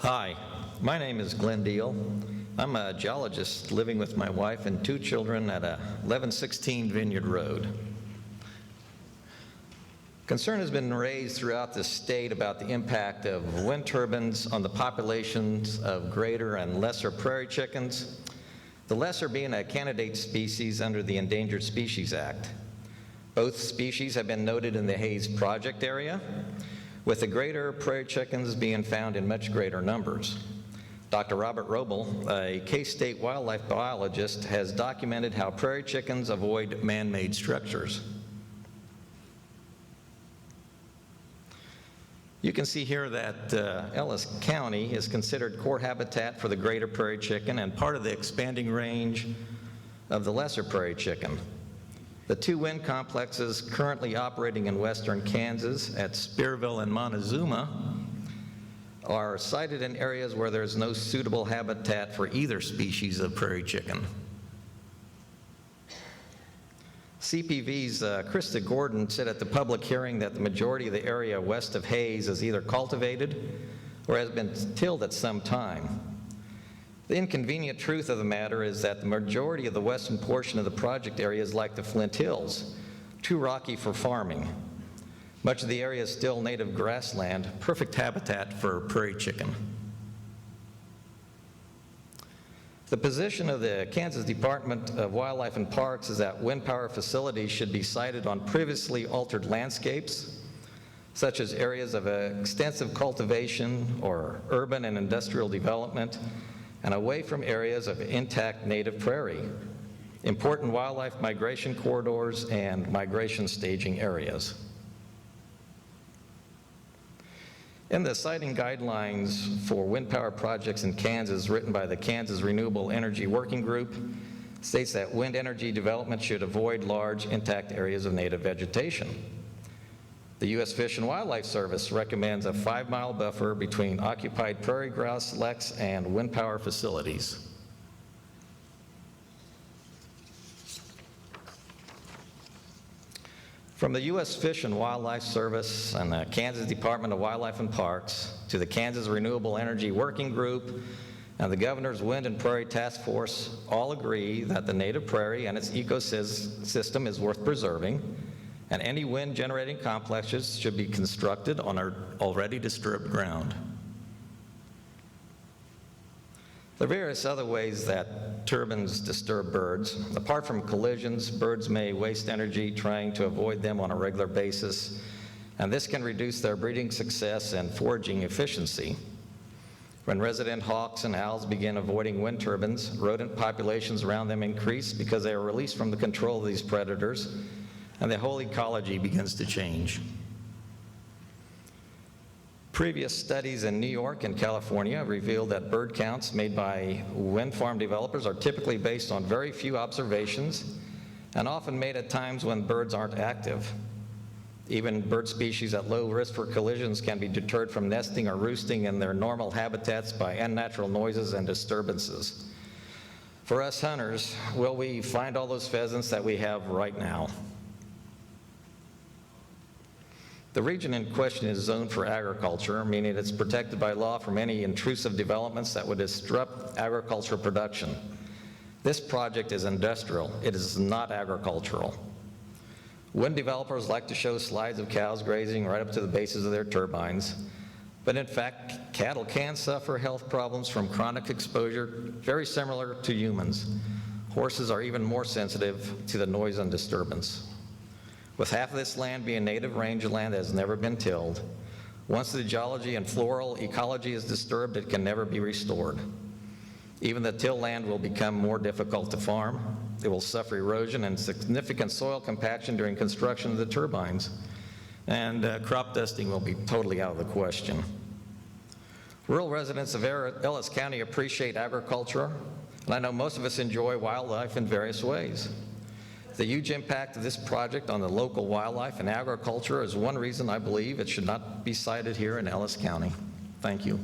Hi, my name is Glenn Deal. I'm a geologist living with my wife and 2 children at 1116 Vineyard Road. Concern has been raised throughout the state about the impact of wind turbines on the populations of greater and lesser prairie chickens, the lesser being a candidate species under the Endangered Species Act. Both species have been noted in the Hayes Project area, with the greater prairie chickens being found in much greater numbers. Dr. Robert Roble, a K-State wildlife biologist, has documented how prairie chickens avoid man-made structures. You can see here that Ellis County is considered core habitat for the greater prairie chicken and part of the expanding range of the lesser prairie chicken. The 2 wind complexes currently operating in western Kansas at Spearville and Montezuma are sited in areas where there's no suitable habitat for either species of prairie chicken. CPV's Krista Gordon said at the public hearing that the majority of the area west of Hayes is either cultivated or has been tilled at some time. The inconvenient truth of the matter is that the majority of the western portion of the project area is like the Flint Hills, too rocky for farming. Much of the area is still native grassland, perfect habitat for prairie chicken. The position of the Kansas Department of Wildlife and Parks is that wind power facilities should be sited on previously altered landscapes, such as areas of extensive cultivation or urban and industrial development, and away from areas of intact native prairie, important wildlife migration corridors, and migration staging areas. In the siting guidelines for wind power projects in Kansas, written by the Kansas Renewable Energy Working Group, states that wind energy development should avoid large intact areas of native vegetation. The U.S. Fish and Wildlife Service recommends a 5-mile buffer between occupied prairie grouse leks and wind power facilities. From the U.S. Fish and Wildlife Service and the Kansas Department of Wildlife and Parks to the Kansas Renewable Energy Working Group and the Governor's Wind and Prairie Task Force all agree that the native prairie and its ecosystem is worth preserving, and any wind-generating complexes should be constructed on our already disturbed ground. There are various other ways that turbines disturb birds. Apart from collisions, birds may waste energy trying to avoid them on a regular basis, and this can reduce their breeding success and foraging efficiency. When resident hawks and owls begin avoiding wind turbines, rodent populations around them increase because they are released from the control of these predators, and the whole ecology begins to change. Previous studies in New York and California revealed that bird counts made by wind farm developers are typically based on very few observations and often made at times when birds aren't active. Even bird species at low risk for collisions can be deterred from nesting or roosting in their normal habitats by unnatural noises and disturbances. For us hunters, will we find all those pheasants that we have right now? The region in question is zoned for agriculture, meaning it's protected by law from any intrusive developments that would disrupt agricultural production. This project is industrial. It is not agricultural. Wind developers like to show slides of cows grazing right up to the bases of their turbines, but in fact, cattle can suffer health problems from chronic exposure, very similar to humans. Horses are even more sensitive to the noise and disturbance. With half of this land being native rangeland that has never been tilled, once the geology and floral ecology is disturbed, it can never be restored. Even the till land will become more difficult to farm. It will suffer erosion and significant soil compaction during construction of the turbines, and crop dusting will be totally out of the question. Rural residents of Ellis County appreciate agriculture, and I know most of us enjoy wildlife in various ways. The huge impact of this project on the local wildlife and agriculture is one reason I believe it should not be sited here in Ellis County. Thank you.